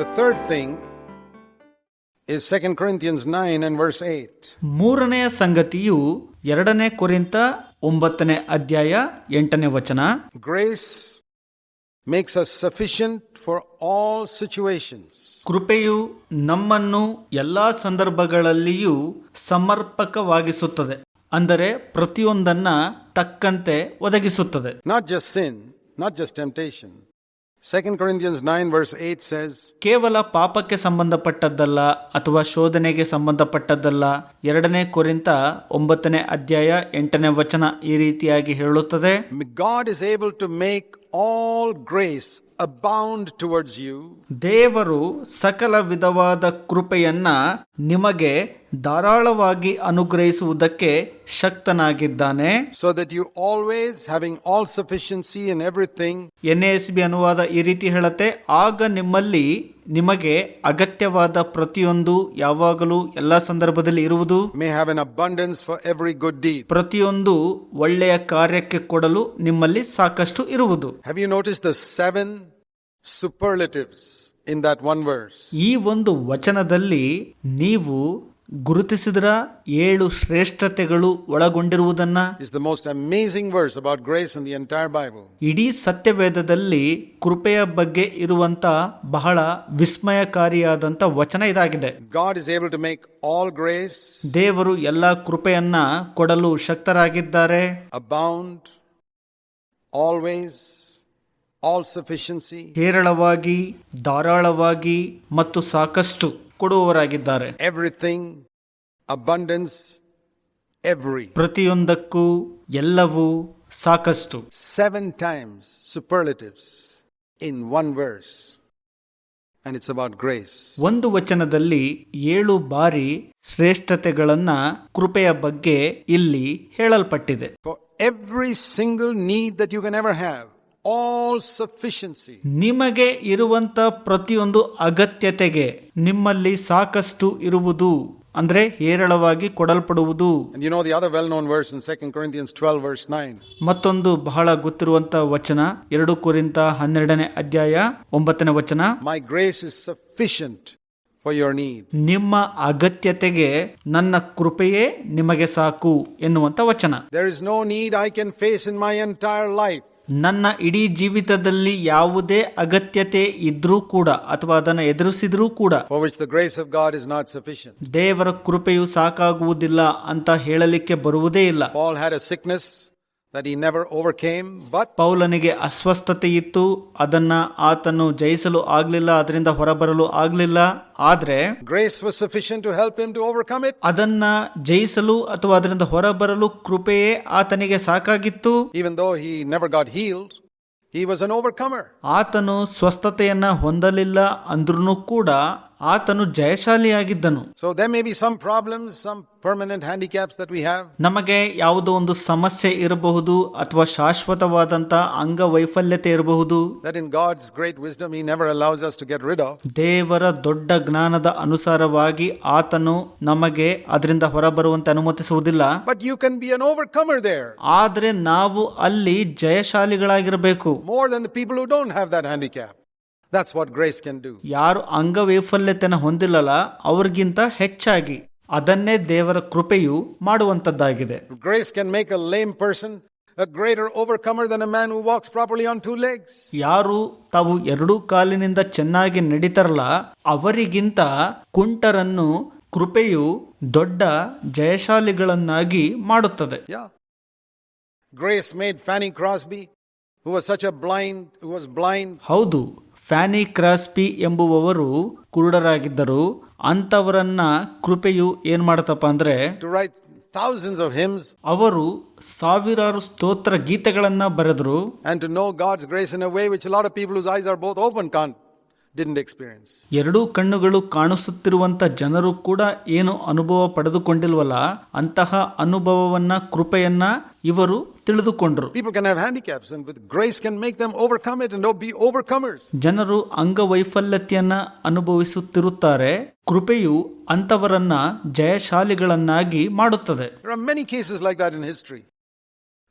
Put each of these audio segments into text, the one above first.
The third thing is 2 Corinthians 9 and verse 8. ಮೂರನೆಯ ಸಂಗತಿಯು 2 ಕೊರಿಂಥ 9ನೇ ಅಧ್ಯಾಯ 8ನೇ ವಚನ. Grace makes us sufficient for all situations. ಕೃಪೆಯು ನಮ್ಮನ್ನು ಎಲ್ಲಾ ಸಂದರ್ಭಗಳಲ್ಲಿಯೂ ಸಮರ್ಪಕವಾಗಿಸುತ್ತದೆ, ಅಂದರೆ ಪ್ರತಿಯೊಂದನ್ನ ತಕ್ಕಂತೆ ಒದಗಿಸುತ್ತದೆ. Not just sin, not just temptation. 2 Corinthians 9 verse 8 says, ಕೇವಲ ಪಾಪಕ್ಕೆ ಸಂಬಂಧಪಟ್ಟದ್ದಲ್ಲ ಅಥವಾ ಶೋಧನೆಗೆ ಸಂಬಂಧಪಟ್ಟದ್ದಲ್ಲ. 2 ಕೊರಿಂಥ 9ನೇ ಅಧ್ಯಾಯ 8ನೇ ವಚನ ಈ ರೀತಿಯಾಗಿ ಹೇಳುತ್ತದೆ, God is able to make all grace abound towards you. ದೇವರು ಸಕಲ ವಿಧವಾದ ಕೃಪೆಯನ್ನ ನಿಮಗೆ ಧಾರಾಳವಾಗಿ ಅನುಗ್ರಹಿಸುವುದಕ್ಕೆ ಶಕ್ತನಾಗಿದ್ದಾನೆ. So that you always having all sufficiency in everything. NASB ಅನುವಾದ ಈ ರೀತಿ ಹೇಳುತ್ತೆ, ಆಗ ನಿಮಗೆ ಅಗತ್ಯವಾದ ಪ್ರತಿಯೊಂದು ಯಾವಾಗಲೂ ಎಲ್ಲಾ ಸಂದರ್ಭದಲ್ಲಿ ಇರುವುದು, may have an abundance for every good deed. ಪ್ರತಿಯೊಂದು ಒಳ್ಳೆಯ ಕಾರ್ಯಕ್ಕೆ ಕೊಡಲು ನಿಮ್ಮಲ್ಲಿ ಸಾಕಷ್ಟು ಇರುವುದು. Have you noticed the 7 superlatives in that one verse? ಈ ಒಂದು ವಚನದಲ್ಲಿ ನೀವು ಗುರುತಿಸಿದ್ರ 7 ಶ್ರೇಷ್ಠತೆಗಳು ಒಳಗೊಂಡಿರುವುದನ್ನ. It's the most amazing verse about grace in the entire Bible. ಇಡೀ ಸತ್ಯವೇದದಲ್ಲಿ ಕೃಪೆಯ ಬಗ್ಗೆ ಇರುವಂತ ಬಹಳ ವಿಸ್ಮಯಕಾರಿಯಾದಂತ ವಚನ ಇದಾಗಿದೆ. God is able to make all grace, ದೇವರು ಎಲ್ಲಾ ಕೃಪೆಯನ್ನ ಕೊಡಲು ಶಕ್ತರಾಗಿದ್ದಾರೆ. abound, always, all sufficiency, ಹೇರಳವಾಗಿ, ಧಾರಾಳವಾಗಿ ಮತ್ತು ಸಾಕಷ್ಟು ಕೊಡುವವರಾಗಿದ್ದಾರೆ. everything, abundance, every. ಪ್ರತಿಯೊಂದಕ್ಕೂ ಎಲ್ಲವೂ ಸಾಕಷ್ಟು. 7 times superlatives in one verse, and it's about grace. ಒಂದು ವಚನದಲ್ಲಿ 7 ಬಾರಿ ಶ್ರೇಷ್ಠತೆಗಳನ್ನ ಕೃಪೆಯ ಬಗ್ಗೆ ಇಲ್ಲಿ ಹೇಳಲ್ಪಟ್ಟಿದೆ. For every single need that you can ever have, all sufficiency. ನಿಮಗೆ ಇರುವಂತ ಪ್ರತಿಯೊಂದು ಅಗತ್ಯತೆಗೆ ನಿಮ್ಮಲ್ಲಿ ಸಾಕಷ್ಟು ಇರುವುದು, ಅಂದ್ರೆ ಹೇರಳವಾಗಿ ಕೊಡಲ್ಪಡುವುದು. And you know the other well-known verse in 2 Corinthians 12 verse 9. ಮತ್ತೊಂದು ಬಹಳ ಗೊತ್ತಿರುವಂತ ವಚನ 2 ಕೊರಿಂಥ 12ನೇ ಅಧ್ಯಾಯ 9ನೇ ವಚನ, My grace is sufficient for your need. ನಿಮ್ಮ ಅಗತ್ಯತೆಗೆ ನನ್ನ ಕೃಪೆಯೇ ನಿಮಗೆ ಸಾಕು ಎನ್ನುವಂತ ವಚನ. There is no need I can face in my entire life. ನನ್ನ ಇಡೀ ಜೀವಿತದಲ್ಲಿ ಯಾವುದೇ ಅಗತ್ಯತೆ ಇದ್ರೂ ಕೂಡ ಅಥವಾ ಅದನ್ನು ಎದುರಿಸಿದ್ರೂ ಕೂಡ for which the grace of God is not sufficient. ದೇವರ ಕೃಪೆಯು ಸಾಕಾಗುವುದಿಲ್ಲ ಅಂತ ಹೇಳಲಿಕ್ಕೆ ಬರುವುದೇ ಇಲ್ಲ. Paul had a sickness that he never overcame, but ಪೌಲನಿಗೆ ಅಸ್ವಸ್ಥತೆ ಇತ್ತು, ಅದನ್ನ ಆತನು ಜಯಿಸಲು ಆಗ್ಲಿಲ್ಲ, ಅದರಿಂದ ಹೊರಬರಲು ಆಗ್ಲಿಲ್ಲ. ಆದ್ರೆ grace was sufficient to help him to overcome it. ಅದನ್ನ ಜಯಿಸಲು ಅಥವಾ ಅದರಿಂದ ಹೊರಬರಲು ಕೃಪೆಯೇ ಆತನಿಗೆ ಸಾಕಾಗಿತ್ತು. Even though he never got healed, he was an overcomer. ಆತನು ಸ್ವಸ್ಥತೆಯನ್ನ ಹೊಂದಲಿಲ್ಲ ಅಂದ್ರೂ ಕೂಡ ಆತನು ಜಯಶಾಲಿಯಾಗಿದ್ದನು. So there may be some problems, some permanent handicaps that we have. ನಮಗೆ ಯಾವುದೋ ಒಂದು ಸಮಸ್ಯೆ ಇರಬಹುದು ಅಥವಾ ಶಾಶ್ವತವಾದಂತ ಅಂಗವೈಫಲ್ಯತೆ ಇರಬಹುದು. That in God's great wisdom he never allows us to get rid of. ದೇವರ ದೊಡ್ಡ ಜ್ಞಾನದ ಅನುಸಾರವಾಗಿ ಆತನು ನಮಗೆ ಅದರಿಂದ ಹೊರಬರುವಂತೆ ಅನುಮತಿಸುವುದಿಲ್ಲ. But you can be an overcomer there. ಆದ್ರೆ ನಾವು ಅಲ್ಲಿ ಜಯಶಾಲಿಗಳಾಗಿರಬೇಕು. More than the people who don't have that handicap. That's what grace can do. ಯಾರು ಅಂಗವೈಫಲ್ಯತೆಯನ್ನು ಹೊಂದಿಲ್ಲಲ್ಲ ಅವ್ರಿಗಿಂತ ಹೆಚ್ಚಾಗಿ ಅದನ್ನೇ ದೇವರ ಕೃಪೆಯು ಮಾಡುವಂತದ್ದಾಗಿದೆ. Grace can make a lame person a greater overcomer than a man who walks properly on 2 legs. ಯಾರು ತಾವು 2 ಕಾಲಿನಿಂದ ಚೆನ್ನಾಗಿ ನಡೀತಾರಲ್ಲ ಅವರಿಗಿಂತ ಕುಂಟರನ್ನು ಕೃಪೆಯು ದೊಡ್ಡ ಜಯಶಾಲಿಗಳನ್ನಾಗಿ ಮಾಡುತ್ತದೆ. Yeah. Grace made Fanny Crosby, who was blind. ಹೌದು, ಫ್ಯಾನಿ ಕ್ರಾಸ್ಪಿ ಎಂಬುವವರು ಕುರುಡರಾಗಿದ್ದರು. ಅಂತವರನ್ನ ಕೃಪೆಯು ಏನ್ ಮಾಡತಪ್ಪ ಅಂದ್ರೆ to write thousands of hymns, ಅವರು ಸಾವಿರಾರು ಸ್ತೋತ್ರ ಗೀತೆಗಳನ್ನ ಬರೆದರು. and to know God's grace in a way which a lot of people whose eyes are both open didn't experience. 2 ಕಣ್ಣುಗಳು ಕಾಣಿಸುತ್ತಿರುವಂತ ಜನರು ಕೂಡ ಏನು ಅನುಭವ ಪಡೆದುಕೊಂಡಿಲ್ವಲ್ಲ, ಅಂತಹ ಅನುಭವವನ್ನ ಕೃಪೆಯನ್ನ ಇವರು ತಿಳಿದುಕೊಂಡರು. People can have handicaps and with grace can make them overcome it and be overcomers. ಜನರು ಅಂಗವೈಫಲ್ಯತೆಯನ್ನ ಅನುಭವಿಸುತ್ತಿರುತ್ತಾರೆ, ಕೃಪೆಯು ಅಂತವರನ್ನ ಜಯಶಾಲಿಗಳನ್ನಾಗಿ ಮಾಡುತ್ತದೆ. There are many cases like that in history.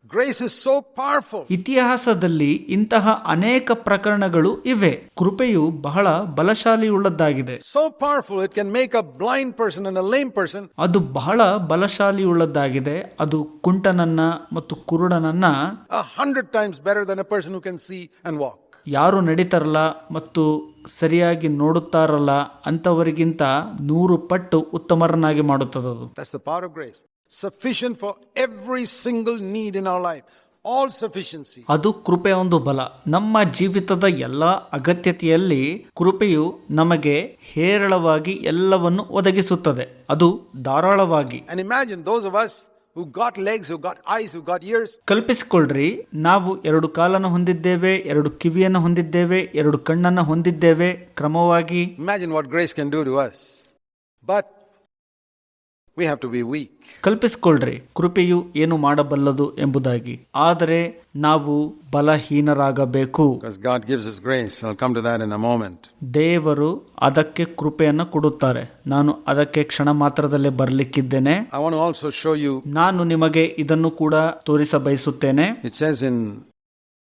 Grace is so powerful. ಇತಿಹಾಸದಲ್ಲಿ ಇಂತಹ ಅನೇಕ ಪ್ರಕರಣಗಳು ಇವೆ. ಕೃಪೆಯು ಬಹಳ ಬಲಶಾಲಿಯುಳ್ಳದ್ದಾಗಿದೆ. So powerful it can make a blind person and a lame person. ಅದು ಬಹಳ ಬಲಶಾಲಿಯುಳ್ಳದ್ದಾಗಿದೆ. ಅದು ಕುಂಟನನ್ನ ಮತ್ತು ಕುರುಡನನ್ನ 100 times better than a person who can see and walk. ಯಾರು ನಡೀತಾರಲ್ಲ ಮತ್ತು ಸರಿಯಾಗಿ ನೋಡುತ್ತಾರಲ್ಲ ಅಂತವರಿಗಿಂತ 100 ಪಟ್ಟು ಉತ್ತಮರನ್ನಾಗಿ ಮಾಡುತ್ತದದು. That's the power of grace. Sufficient for every single need in our life. All sufficiency. ಅದು ಕೃಪೆಯ ಒಂದು ಬಲ. ನಮ್ಮ ಜೀವಿತದ ಎಲ್ಲ ಅಗತ್ಯತೆಯಲ್ಲಿ ಕೃಪೆಯು ನಮಗೆ ಹೇರಳವಾಗಿ ಎಲ್ಲವನ್ನು ಒದಗಿಸುತ್ತದೆ. ಅದು ಧಾರಾಳವಾಗಿ. And imagine those of us who got legs, who got eyes, who got ears. ಕಲ್ಪಿಸಿಕೊಳ್ಳ್ರಿ, ನಾವು 2 ಕಾಲನ್ನು ಹೊಂದಿದ್ದೇವೆ, 2 ಕಿವಿಯನ್ನು ಹೊಂದಿದ್ದೇವೆ, 2 ಕಣ್ಣನ್ನು ಹೊಂದಿದ್ದೇವೆ ಕ್ರಮವಾಗಿ. Imagine what grace can do to us. But we have to be weak. ಕಲ್ಪಿಸಿಕೊಳ್ಳ್ರಿ, ಕೃಪೆಯು ಏನು ಮಾಡಬಲ್ಲದು ಎಂಬುದಾಗಿ. ಆದರೆ ನಾವು ಬಲಹೀನರಾಗಬೇಕು. Because God gives us grace. I'll come to that in a moment. ದೇವರು ಅದಕ್ಕೆ ಕೃಪೆಯನ್ನು ಕೊಡುತ್ತಾರೆ. ನಾನು ಅದಕ್ಕೆ ಕ್ಷಣ ಮಾತ್ರದಲ್ಲೇ ಬರಲಿಕ್ಕಿದ್ದೇನೆ. I want to also show you. ನಾನು ನಿಮಗೆ ಇದನ್ನು ಕೂಡ ತೋರಿಸ ಬಯಸುತ್ತೇನೆ. It says in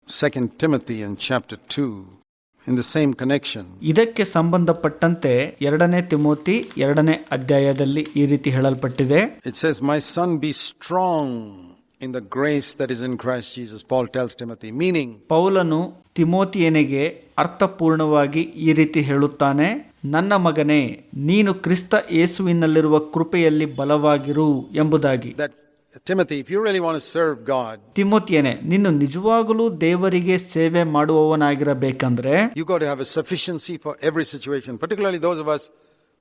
2 Timothy in chapter 2, in the same connection. ಇದಕ್ಕೆ ಸಂಬಂಧಪಟ್ಟಂತೆ 2ನೇ ತಿಮೋತಿ 2ನೇ ಅಧ್ಯಾಯದಲ್ಲಿ ಈ ರೀತಿ ಹೇಳಲ್ಪಟ್ಟಿದೆ. It says, "My son, be strong in the grace that is in Christ Jesus." Paul tells Timothy, meaning ಪೌಲನು ತಿಮೋತಿಯನಿಗೆ ಅರ್ಥಪೂರ್ಣವಾಗಿ ಈ ರೀತಿ ಹೇಳುತ್ತಾನೆ, ನನ್ನ ಮಗನೇ, ನೀನು ಕ್ರಿಸ್ತ ಯೇಸುವಿನಲ್ಲಿರುವ ಕೃಪೆಯಲ್ಲಿ ಬಲವಾಗಿರು ಎಂಬುದಾಗಿ. that Timothy, if you really want to serve God, ತಿಮೋತಿಯನೇ, ನೀನು ನಿಜವಾಗಲೂ ದೇವರಿಗೆ ಸೇವೆ ಮಾಡುವವನಾಗಿರಬೇಕಂದ್ರೆ you got to have a sufficiency for every situation, particularly those of us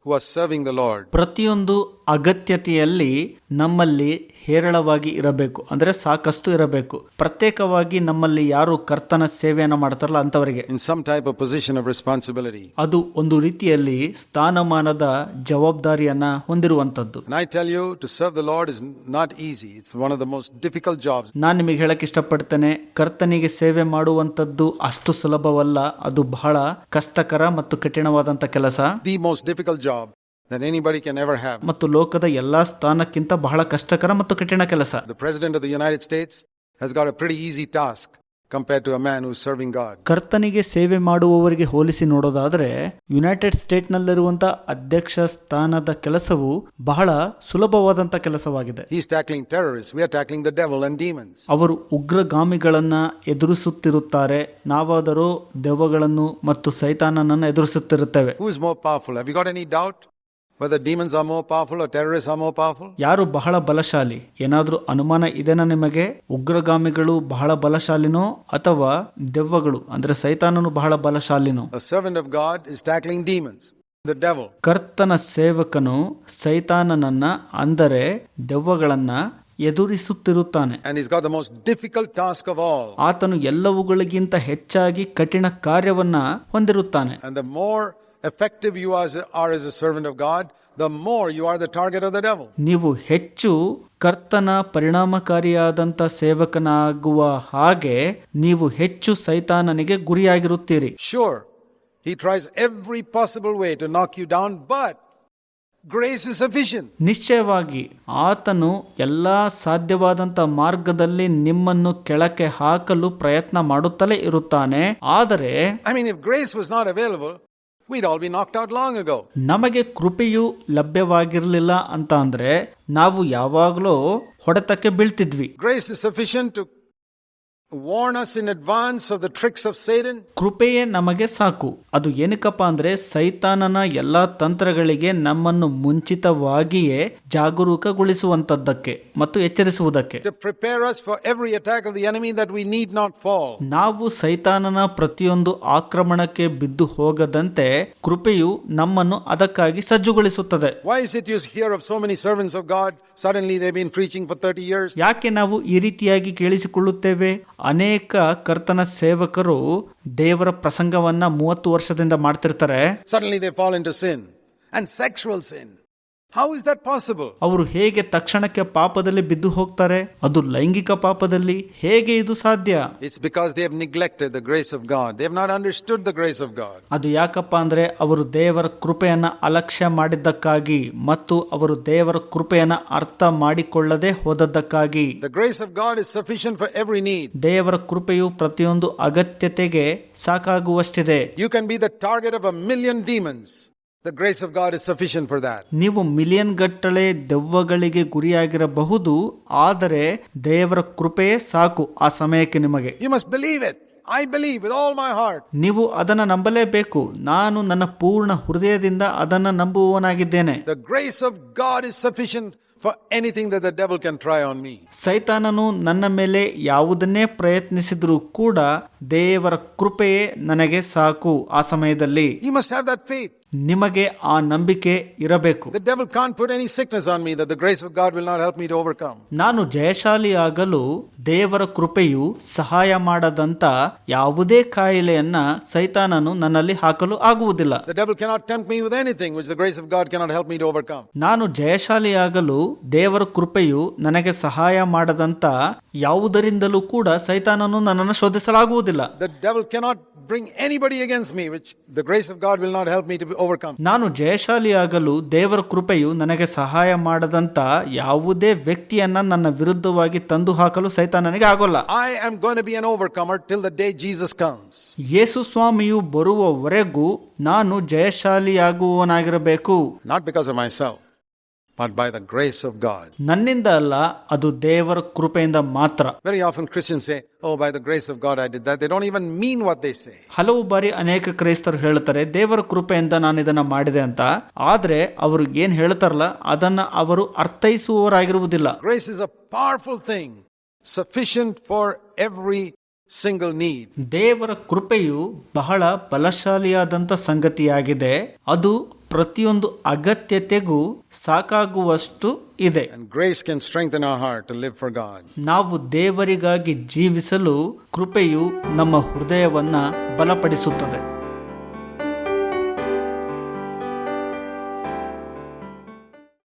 who are serving the Lord. ಪ್ರತಿಯೊಂದು ಅಗತ್ಯತೆಯಲ್ಲಿ ನಮ್ಮಲ್ಲಿ ಹೇರಳವಾಗಿ ಇರಬೇಕು, ಅಂದ್ರೆ ಸಾಕಷ್ಟು ಇರಬೇಕು. ಪ್ರತ್ಯೇಕವಾಗಿ ನಮ್ಮಲ್ಲಿ ಯಾರು ಕರ್ತನ ಸೇವೆಯನ್ನು ಮಾಡ್ತಾರಲ್ಲ ಅಂತವರಿಗೆ In some type of position of responsibility. ಅದು ಒಂದು ರೀತಿಯಲ್ಲಿ ಸ್ಥಾನಮಾನದ ಜವಾಬ್ದಾರಿಯನ್ನ ಹೊಂದಿರುವಂತದ್ದು. And I tell you, to serve the Lord is not easy. It's one of the most difficult jobs. ನಾನು ನಿಮಗೆ ಹೇಳಕ್ ಇಷ್ಟಪಡ್ತೇನೆ, ಕರ್ತನಿಗೆ ಸೇವೆ ಮಾಡುವಂತದ್ದು ಅಷ್ಟು ಸುಲಭವಲ್ಲ. ಅದು ಬಹಳ ಕಷ್ಟಕರ ಮತ್ತು ಕಠಿಣವಾದಂತ ಕೆಲಸ. The most difficult job that anybody can ever have. ಮತ್ತು ಲೋಕದ ಎಲ್ಲಾ ಸ್ಥಾನಕ್ಕಿಂತ ಬಹಳ ಕಷ್ಟಕರ ಮತ್ತು ಕಠಿಣ ಕೆಲಸ. The President of the United States has got a pretty easy task compared to a man who's serving God. ಕರ್ತನಿಗೆ ಸೇವೆ ಮಾಡುವವರಿಗೆ ಹೋಲಿಸಿ ನೋಡೋದಾದ್ರೆ ಯುನೈಟೆಡ್ ಸ್ಟೇಟ್ ನಲ್ಲಿರುವಂತ ಅಧ್ಯಕ್ಷ ಸ್ಥಾನದ ಕೆಲಸವು ಬಹಳ ಸುಲಭವಾದಂತ ಕೆಲಸವಾಗಿದೆ. He's tackling terrorists. We are tackling the devil and demons. ಅವರು ಉಗ್ರಗಾಮಿಗಳನ್ನ ಎದುರಿಸುತ್ತಿರುತ್ತಾರೆ, ನಾವಾದರೂ ದೆವ್ವಗಳನ್ನು ಮತ್ತು ಸೈತಾನನನ್ನು ಎದುರಿಸುತ್ತಿರುತ್ತೇವೆ. Who is more powerful? Have you got any doubt whether demons are more powerful or terrorists are more powerful? ಯಾರು ಬಹಳ ಬಲಶಾಲಿ? ಏನಾದ್ರೂ ಅನುಮಾನ ಇದೆನಾ ನಿಮಗೆ? ಉಗ್ರಗಾಮಿಗಳು ಬಹಳ ಬಲಶಾಲಿನೋ ಅಥವಾ ದೆವ್ವಗಳು ಅಂದ್ರೆ ಸೈತಾನನು ಬಹಳ ಬಲಶಾಲಿನೋ? A servant of God is tackling demons, the devil. ಕರ್ತನ ಸೇವಕನು ಸೈತಾನನನ್ನ ಅಂದರೆ ದೆವ್ವಗಳನ್ನ ಎದುರಿಸುತ್ತಿರುತ್ತಾನೆ. And he's got the most difficult task of all. ಆತನು ಎಲ್ಲವುಗಳಿಗಿಂತ ಹೆಚ್ಚಾಗಿ ಕಠಿಣ ಕಾರ್ಯವನ್ನ ಹೊಂದಿರುತ್ತಾನೆ. And the more effective you are as a servant of God, the more you are the target of the devil. ನೀವು ಹೆಚ್ಚು ಕರ್ತನ ಪರಿಣಾಮಕಾರಿಯಾದಂಥ ಸೇವಕನಾಗುವ ಹಾಗೆ ನೀವು ಹೆಚ್ಚು ಸೈತಾನನಿಗೆ ಗುರಿಯಾಗಿರುತ್ತೀರಿ. Sure, he tries every possible way to knock you down, but grace is sufficient. ನಿಶ್ಚಯವಾಗಿ ಆತನು ಎಲ್ಲಾ ಸಾಧ್ಯವಾದಂಥ ಮಾರ್ಗದಲ್ಲಿ ನಿಮ್ಮನ್ನು ಕೆಳಕ್ಕೆ ಹಾಕಲು ಪ್ರಯತ್ನ ಮಾಡುತ್ತಲೇ ಇರುತ್ತಾನೆ. ಆದರೆ I mean, if grace was not available, we'd all be knocked out long ago. ನಮಗೆ ಕೃಪೆಯು ಲಭ್ಯವಾಗಿರಲಿಲ್ಲ ಅಂತ ಅಂದ್ರೆ ನಾವು ಯಾವಾಗಲೂ ಹೊಡೆತಕ್ಕೆ ಬೀಳ್ತಿದ್ವಿ. Grace is sufficient to warn us in advance of the tricks of Satan. ಕೃಪೆಯೇ ನಮಗೆ ಸಾಕು. ಅದು ಏನಕ್ಕಪ್ಪ ಅಂದ್ರೆ ಸೈತಾನನ ಎಲ್ಲಾ ತಂತ್ರಗಳಿಗೆ ನಮ್ಮನ್ನು ಮುಂಚಿತವಾಗಿಯೇ ಜಾಗರೂಕಗೊಳಿಸುವಂತದ್ದಕ್ಕೆ ಮತ್ತು ಎಚ್ಚರಿಸುವುದಕ್ಕೆ. To prepare us for every attack of the enemy that we need not fall. ನಾವು ಸೈತಾನನ ಪ್ರತಿಯೊಂದು ಆಕ್ರಮಣಕ್ಕೆ ಬಿದ್ದು ಹೋಗದಂತೆ ಕೃಪೆಯು ನಮ್ಮನ್ನು ಅದಕ್ಕಾಗಿ ಸಜ್ಜುಗೊಳಿಸುತ್ತದೆ. Why is it you hear of so many servants of God, suddenly they've been preaching for 30 years? ಯಾಕೆ ನಾವು ಈ ರೀತಿಯಾಗಿ ಕೇಳಿಸಿಕೊಳ್ಳುತ್ತೇವೆ? ಅನೇಕ ಕರ್ತನ ಸೇವಕರು ದೇವರ ಪ್ರಸಂಗವನ್ನ 30 ವರ್ಷದಿಂದ ಮಾಡ್ತಿರ್ತಾರೆ. Suddenly they fall into sin and sexual sin How is that possible? ಅವರು ಹೇಗೆ ತಕ್ಷಣಕ್ಕೆ ಪಾಪದಲ್ಲಿ ಬಿದ್ದು ಹೋಗ್ತಾರೆ? ಅದು ಲೈಂಗಿಕ ಪಾಪದಲ್ಲಿ. ಹೇಗೆ ಇದು ಸಾಧ್ಯ? It's because they have neglected the grace of God. They have not understood the grace of God. ಅದು ಯಾಕಪ್ಪ ಅಂದ್ರೆ ಅವರು ದೇವರ ಕೃಪೆಯನ್ನ ಅಲಕ್ಷ್ಯ ಮಾಡಿದ್ದಕ್ಕಾಗಿ ಮತ್ತು ಅವರು ದೇವರ ಕೃಪೆಯನ್ನ ಅರ್ಥ ಮಾಡಿಕೊಳ್ಳದೆ ಹೋದದ್ದಕ್ಕಾಗಿ. The grace of God is sufficient for every need. ದೇವರ ಕೃಪೆಯು ಪ್ರತಿಯೊಂದು ಅಗತ್ಯತೆಗೆ ಸಾಕಾಗುವಷ್ಟಿದೆ. You can be the target of 1,000,000 demons. The grace of God is sufficient for that. ನೀವು ಮಿಲಿಯನ್ ಗಟ್ಟಲೆ ದೆವ್ವಗಳಿಗೆ ಗುರಿಯಾಗಿರಬಹುದು, ಆದರೆ ದೇವರ ಕೃಪೆಯೇ ಸಾಕು ಆ ಸಮಯಕ್ಕೆ ನಿಮಗೆ. You must believe it. I believe with all my heart. ನೀವು ಅದನ್ನು ನಂಬಲೇಬೇಕು. ನಾನು ನನ್ನ ಪೂರ್ಣ ಹೃದಯದಿಂದ ಅದನ್ನು ನಂಬುವವನಾಗಿದ್ದೇನೆ. The grace of God is sufficient for anything that the devil can try on me. ಸೈತಾನನು ನನ್ನ ಮೇಲೆ ಯಾವುದನ್ನೇ ಪ್ರಯತ್ನಿಸಿದರೂ ಕೂಡ ದೇವರ ಕೃಪೆಯೇ ನನಗೆ ಸಾಕು ಆ ಸಮಯದಲ್ಲಿ. You must have that faith. ನಿಮಗೆ ಆ ನಂಬಿಕೆ ಇರಬೇಕು. The devil can't put any sickness on me that the grace of God will not help me to overcome. ನಾನು ಜಯಶಾಲಿಯಾಗಲು ದೇವರ ಕೃಪೆಯು ಸಹಾಯ ಮಾಡದಂತ ಯಾವುದೇ ಕಾಯಿಲೆಯನ್ನ ಸೈತಾನನು ನನ್ನಲ್ಲಿ ಹಾಕಲು ಆಗುವುದಿಲ್ಲ. The devil cannot tempt me with anything which the grace of God cannot help me to overcome. ನಾನು ಜಯಶಾಲಿಯಾಗಲು ದೇವರ ಕೃಪೆಯು ನನಗೆ ಸಹಾಯ ಮಾಡದಂತ ಯಾವುದರಿಂದಲೂ ಕೂಡ ಸೈತಾನನು ನನ್ನನ್ನು ಶೋಧಿಸಲಾಗುವುದಿಲ್ಲ. The devil cannot bring anybody against me which the grace of God will not help me to overcome. ನಾನು ಜಯಶಾಲಿಯಾಗಲು ದೇವರ ಕೃಪೆಯು ನನಗೆ ಸಹಾಯ ಮಾಡದಂತ ಯಾವುದೇ ವ್ಯಕ್ತಿಯನ್ನ ನನ್ನ ವಿರುದ್ಧವಾಗಿ ತಂದು ಹಾಕಲು ಸೈತಾನನಿಗೆ ಆಗೋಲ್ಲ. I am going to be an overcomer till the day Jesus comes. ಯೇಸು ಸ್ವಾಮಿಯು ಬರುವವರೆಗೂ ನಾನು ಜಯಶಾಲಿಯಾಗುವವನಾಗಿರಬೇಕು. Not because of myself, but by the grace of God. ನನ್ನಿಂದ ಅಲ್ಲ, ಅದು ದೇವರ ಕೃಪೆಯಿಂದ ಮಾತ್ರ. Very often Christians say, oh, by the grace of God I did that. They don't even mean what they say. ಹಲವು ಬಾರಿ ಅನೇಕ ಕ್ರೈಸ್ತರು ಹೇಳ್ತಾರೆ ದೇವರ ಕೃಪೆಯಿಂದ ನಾನು ಇದನ್ನ ಮಾಡಿದೆ ಅಂತ. ಆದ್ರೆ ಅವರು ಏನ್ ಹೇಳ್ತಾರಲ್ಲ ಅದನ್ನ ಅವರು ಅರ್ಥೈಸುವವರಾಗಿರುವುದಿಲ್ಲ. Grace is a powerful thing, sufficient for every single need. ದೇವರ ಕೃಪೆಯು ಬಹಳ ಬಲಶಾಲಿಯಾದಂತ ಸಂಗತಿಯಾಗಿದೆ. ಅದು ಪ್ರತಿಯೊಂದು ಅಗತ್ಯತೆಗೂ ಸಾಕಾಗುವಷ್ಟು ಇದೆ. And grace can strengthen our heart to live for God. ನಾವು ದೇವರಿಗಾಗಿ ಜೀವಿಸಲು ಕೃಪೆಯು ನಮ್ಮ ಹೃದಯವನ್ನ ಬಲಪಡಿಸುತ್ತದೆ.